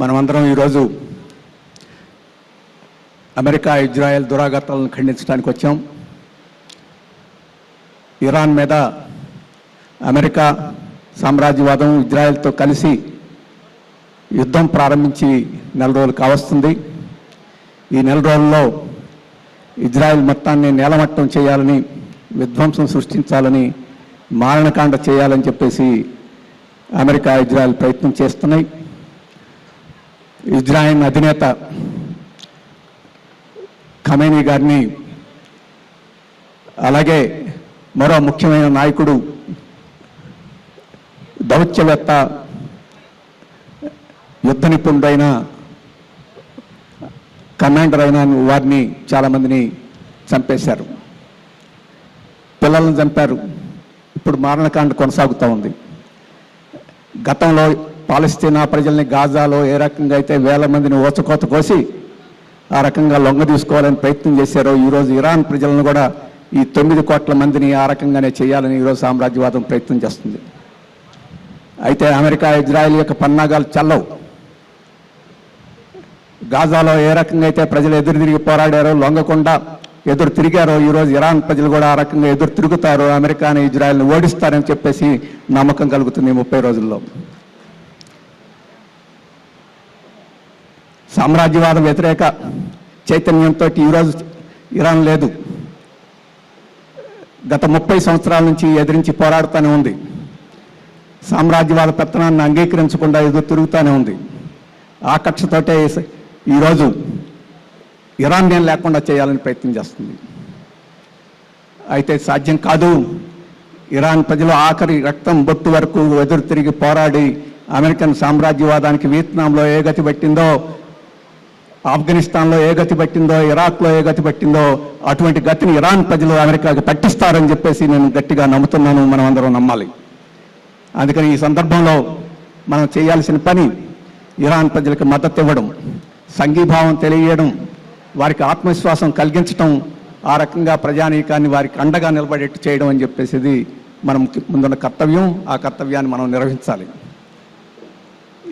మనమందరం ఈరోజు America Israel దురాఘాతాలను ఖండించడానికి వచ్చాం. ఇరాన్ మీద అమెరికా సామ్రాజ్యవాదం ఇజ్రాయెల్తో కలిసి యుద్ధం ప్రారంభించి నెల రోజులు కావస్తుంది. ఈ నెల రోజుల్లో ఇజ్రాయెల్ మొత్తాన్ని నేలమట్టం చేయాలని, విధ్వంసం సృష్టించాలని, మారణకాండ చేయాలని చెప్పేసి అమెరికా ఇజ్రాయెల్ ప్రయత్నం చేస్తున్నాయి. ఇజ్రాయెల్ అధినేత ఖమేనీ గారిని, అలాగే మరో ముఖ్యమైన నాయకుడు, దౌత్యవేత్త, యుద్ధ నిపుణుడైన కమాండర్ అయిన వారిని చాలామందిని చంపేశారు. పిల్లలను చంపారు. ఇప్పుడు మారణకాండ కొనసాగుతూ ఉంది. గతంలో పాలస్తీనా ప్రజల్ని గాజాలో ఏ రకంగా అయితే వేల మందిని ఓచకోత కోసి ఆ రకంగా లొంగ తీసుకోవాలని ప్రయత్నం చేశారో, ఈరోజు ఇరాన్ ప్రజలను కూడా ఈ 9 కోట్ల మందిని ఆ రకంగానే చేయాలని ఈరోజు సామ్రాజ్యవాదం ప్రయత్నం చేస్తుంది. అయితే అమెరికా ఇజ్రాయెల్ యొక్క పన్నాగాలు చల్లవు. గాజాలో ఏ రకంగా అయితే ప్రజలు ఎదురు తిరిగి పోరాడారో, లొంగకుండా ఎదురు తిరిగారో, ఈరోజు ఇరాన్ ప్రజలు కూడా ఆ రకంగా ఎదురు తిరుగుతారో, అమెరికాని ఇజ్రాయెల్ని ఓడిస్తారని చెప్పేసి నమ్మకం కలుగుతుంది 30 రోజుల్లో. సామ్రాజ్యవాద వ్యతిరేక చైతన్యంతో ఈరోజు ఇరాన్ లేదు. గత 30 సంవత్సరాల నుంచి ఎదిరించి పోరాడుతూనే ఉంది. సామ్రాజ్యవాద పెత్తనాన్ని అంగీకరించకుండా ఎదురు తిరుగుతూనే ఉంది. ఆ కక్షతోటే ఈరోజు ఇరాన్ నేను లేకుండా చేయాలని ప్రయత్నం చేస్తుంది. అయితే సాధ్యం కాదు. ఇరాన్ ప్రజలు ఆఖరి రక్తం బొట్టు వరకు ఎదురు తిరిగి పోరాడి అమెరికన్ సామ్రాజ్యవాదానికి వియత్నాంలో ఏ గతి పట్టిందో, ఆఫ్ఘనిస్తాన్లో ఏ గతి పట్టిందో, ఇరాక్లో ఏ గతి పట్టిందో, అటువంటి గతిని ఇరాన్ ప్రజలు అమెరికాకి పట్టిస్తారని చెప్పేసి నేను గట్టిగా నమ్ముతున్నాను. మనం అందరం నమ్మాలి. అందుకని ఈ సందర్భంలో మనం చేయాల్సిన పని ఇరాన్ ప్రజలకు మద్దతు ఇవ్వడం, సంఘీభావం తెలియజేయడం, వారికి ఆత్మవిశ్వాసం కలిగించడం, ఆ రకంగా ప్రజానీకాన్ని వారికి అండగా నిలబడేట్టు చేయడం అని చెప్పేసి మనం ముందున్న కర్తవ్యం. ఆ కర్తవ్యాన్ని మనం నిర్వహించాలి.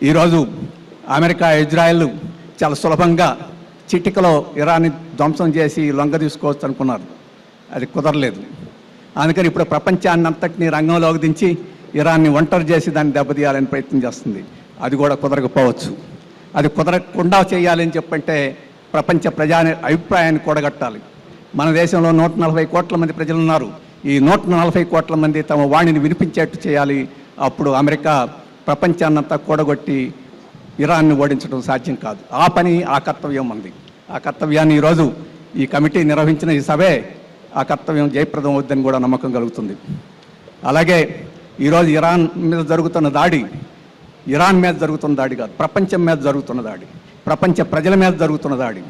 ఈరోజు అమెరికా ఇజ్రాయెల్ చాలా సులభంగా చిటికలో ఇరాన్ని ధ్వంసం చేసి లొంగ తీసుకోవచ్చు అనుకున్నారు. అది కుదరలేదు. అందుకని ఇప్పుడు ప్రపంచాన్ని అంతటినీ రంగంలోకి దించి ఇరాన్ని ఒంటరి చేసి దాన్ని దెబ్బతీయాలని ప్రయత్నం చేస్తుంది. అది కూడా కుదరకపోవచ్చు. అది కుదరకుండా చేయాలని చెప్పంటే ప్రపంచ ప్రజా అభిప్రాయాన్ని కూడగట్టాలి. మన దేశంలో 140 కోట్ల మంది ప్రజలు ఉన్నారు. ఈ 140 కోట్ల మంది తమ వాణిని వినిపించేట్టు చేయాలి. అప్పుడు అమెరికా ప్రపంచాన్నంతా కూడగొట్టి ఇరాన్ని ఓడించడం సాధ్యం కాదు. ఆ పని, ఆ కర్తవ్యం ఉంది. ఆ కర్తవ్యాన్ని ఈరోజు ఈ కమిటీ నిర్వహించిన ఈ సభే ఆ కర్తవ్యం జయప్రదం అవుద్దని కూడా నమ్మకం కలుగుతుంది. అలాగే ఈరోజు ఇరాన్ మీద జరుగుతున్న దాడి ఇరాన్ మీద జరుగుతున్న దాడి కాదు, ప్రపంచం మీద జరుగుతున్న దాడి, ప్రపంచ ప్రజల మీద జరుగుతున్న దాడి.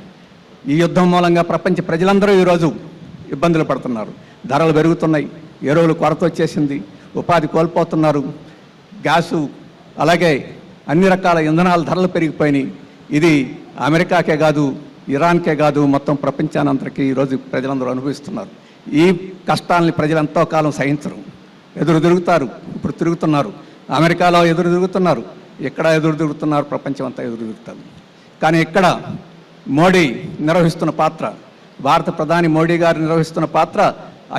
ఈ యుద్ధం మూలంగా ప్రపంచ ప్రజలందరూ ఈరోజు ఇబ్బందులు పడుతున్నారు. ధరలు పెరుగుతున్నాయి, ఎరువులు కొరత వచ్చేసింది, ఉపాధి కోల్పోతున్నారు, గ్యాసు, అలాగే అన్ని రకాల ఇంధనాల ధరలు పెరిగిపోయినాయి. ఇది అమెరికాకే కాదు, ఇరాన్కే కాదు, మొత్తం ప్రపంచానంతరికి ఈరోజు ప్రజలందరూ అనుభవిస్తున్నారు. ఈ కష్టాలని ప్రజలు ఎంతో కాలం సహించరు, ఎదురు తిరుగుతారు. ఇప్పుడు తిరుగుతున్నారు. అమెరికాలో ఎదురు తిరుగుతున్నారు, ఇక్కడ ఎదురు తిరుగుతున్నారు, ప్రపంచం అంతా ఎదురు తిరుగుతారు. కానీ ఇక్కడ మోడీ నిర్వహిస్తున్న పాత్ర, భారత ప్రధాని మోడీ గారు నిర్వహిస్తున్న పాత్ర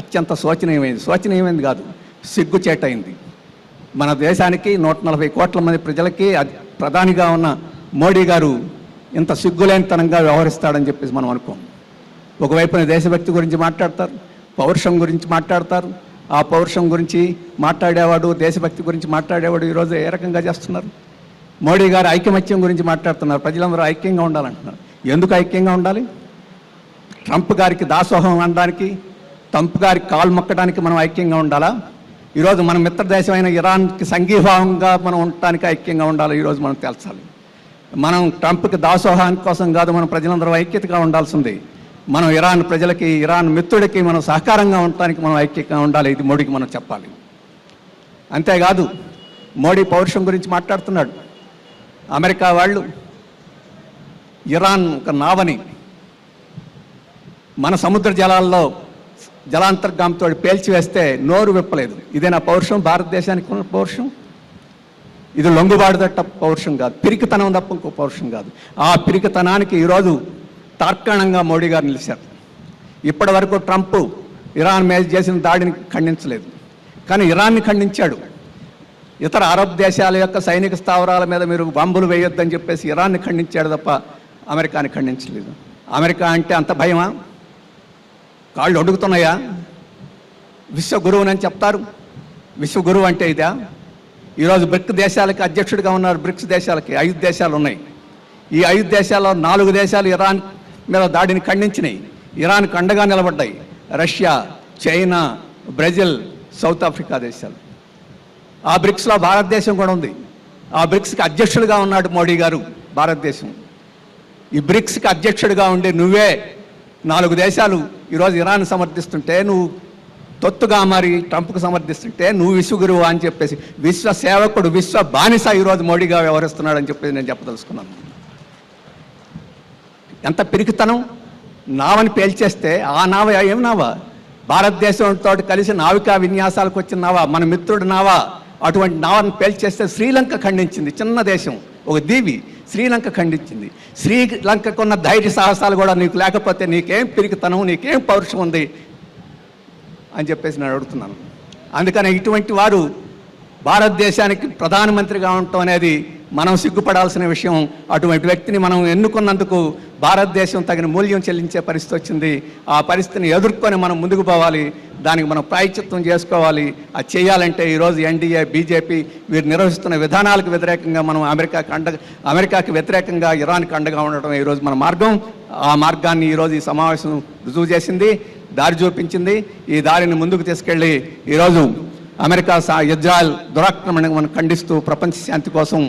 అత్యంత శోచనీయమైంది కాదు, సిగ్గుచేటైంది. మన దేశానికి 140 కోట్ల మంది ప్రజలకి ప్రధానిగా ఉన్న మోడీ గారు ఇంత సిగ్గులేనితనంగా వ్యవహరిస్తాడని చెప్పేసి మనం అనుకోం. ఒకవైపున దేశభక్తి గురించి మాట్లాడతారు, పౌరుషం గురించి మాట్లాడతారు. ఆ పౌరుషం గురించి మాట్లాడేవాడు, దేశభక్తి గురించి మాట్లాడేవాడు ఈరోజు ఏ రకంగా చేస్తున్నారు? మోడీ గారు ఐకమత్యం గురించి మాట్లాడుతున్నారు. ప్రజలందరూ ఐక్యంగా ఉండాలంటున్నారు. ఎందుకు ఐక్యంగా ఉండాలి? ట్రంప్ గారికి దాసోహం అనడానికి, ట్రంప్ గారికి కాలు మొక్కడానికి మనం ఐక్యంగా ఉండాలా? ఈరోజు మన మిత్ర దేశమైన ఇరాన్కి సంఘీభావంగా మనం ఉండటానికి ఐక్యంగా ఉండాలి. ఈరోజు మనం తేల్చాలి. మనం ట్రంప్కి దాసోహానికి కోసం కాదు, మనం ప్రజలందరూ ఐక్యతగా ఉండాల్సింది. మనం ఇరాన్ ప్రజలకి, ఇరాన్ మిత్రుడికి మనం సహకారంగా ఉండటానికి మనం ఐక్యంగా ఉండాలి. ఇది మోడీకి మనం చెప్పాలి. అంతేకాదు, మోడీ పౌరుషం గురించి మాట్లాడుతున్నాడు. అమెరికా వాళ్ళు ఇరాన్ ఒక నావని మన సముద్ర జలాల్లో జలాంతర్గామితో పేల్చివేస్తే నోరు విప్పలేదు. ఇదే నా పౌరుషం, భారతదేశానికి ఉన్న పౌరుషం. ఇది లొంగుబాటు తప్ప పౌరుషం కాదు, పిరికితనం తప్ప ఇంకో పౌరుషం కాదు. ఆ పిరికితనానికి ఈరోజు తార్కాణంగా మోడీ గారు నిలిచారు. ఇప్పటి వరకు ట్రంప్ ఇరాన్ మీద చేసిన దాడిని ఖండించలేదు, కానీ ఇరాన్ని ఖండించాడు. ఇతర అరబ్ దేశాల యొక్క సైనిక స్థావరాల మీద మీరు బాంబులు వేయొద్దని చెప్పేసి ఇరాన్ని ఖండించాడు తప్ప అమెరికాని ఖండించలేదు. అమెరికా అంటే అంత భయమా? కాళ్ళు అడుగుతున్నాయా? విశ్వగురువునని చెప్తారు. విశ్వగురువు అంటే ఇదా? ఈరోజు బ్రిక్స్ దేశాలకి అధ్యక్షుడిగా ఉన్నారు. బ్రిక్స్ దేశాలకి 5 దేశాలు ఉన్నాయి. ఈ 5 దేశాల్లో 4 దేశాలు ఇరాన్ మీద దాడిని ఖండించినాయి, ఇరాన్కి అండగా నిలబడ్డాయి. Russia, China, Brazil, South Africa దేశాలు. ఆ బ్రిక్స్లో భారతదేశం కూడా ఉంది. ఆ బ్రిక్స్కి అధ్యక్షుడిగా ఉన్నాడు మోడీ గారు. భారతదేశం ఈ బ్రిక్స్కి అధ్యక్షుడిగా ఉండి నువ్వే 4 దేశాలు ఈరోజు ఇరాన్ సమర్థిస్తుంటే, నువ్వు తొత్తుగా మరి ట్రంప్కు సమర్థిస్తుంటే నువ్వు విశ్వగురువు అని చెప్పేసి విశ్వ సేవకుడు, విశ్వ బానిస ఈరోజు మోడీగా వ్యవహరిస్తున్నాడని చెప్పేసి నేను చెప్పదలుచుకున్నాను. ఎంత పిరికితనం! నావని పేల్చేస్తే ఆ నావ ఏం నావా? భారతదేశంతో కలిసి నావికా విన్యాసాలకు వచ్చిన నావా, మన మిత్రుడు నావా. అటువంటి నావని పేల్చేస్తే శ్రీలంక ఖండించింది. చిన్న దేశం, ఒక దీవి. శ్రీలంక ఖండించింది. శ్రీలంకకున్న ధైర్య సాహసాలు కూడా నీకు లేకపోతే నీకేం పిరికితనం, నీకేం పౌరుషం ఉంది అని చెప్పేసి నేను అడుగుతున్నాను. అందుకని ఇటువంటి వారు భారతదేశానికి ప్రధానమంత్రిగా ఉండటం అనేది మనం సిగ్గుపడాల్సిన విషయం. అటువంటి వ్యక్తిని మనం ఎన్నుకున్నందుకు భారతదేశం తగిన మూల్యం చెల్లించే పరిస్థితి వచ్చింది. ఆ పరిస్థితిని ఎదుర్కొని మనం ముందుకు పోవాలి, దానికి మనం ప్రాయశ్చిత్తం చేసుకోవాలి. అది చేయాలంటే ఈరోజు ఎన్డీఏ, బీజేపీ వీరు నిర్వహిస్తున్న విధానాలకు వ్యతిరేకంగా మనం అమెరికాకి వ్యతిరేకంగా ఇరాన్కి అండగా ఉండటం ఈరోజు మన మార్గం. ఆ మార్గాన్ని ఈరోజు ఈ సమావేశం రుజువు చేసింది, దారి చూపించింది. ఈ దారిని ముందుకు తీసుకెళ్ళి ఈరోజు అమెరికా ఇజ్రాయెల్ దురాక్రమణను మనం ఖండిస్తూ ప్రపంచ శాంతి కోసం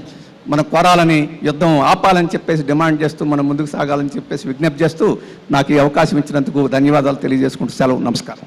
మనం కోరాలని, యుద్ధం ఆపాలని చెప్పేసి డిమాండ్ చేస్తూ మనం ముందుకు సాగాలని చెప్పేసి విజ్ఞప్తి చేస్తూ నాకు ఈ అవకాశం ఇచ్చినందుకు ధన్యవాదాలు తెలియజేసుకుంటూ సెలవు. నమస్కారం.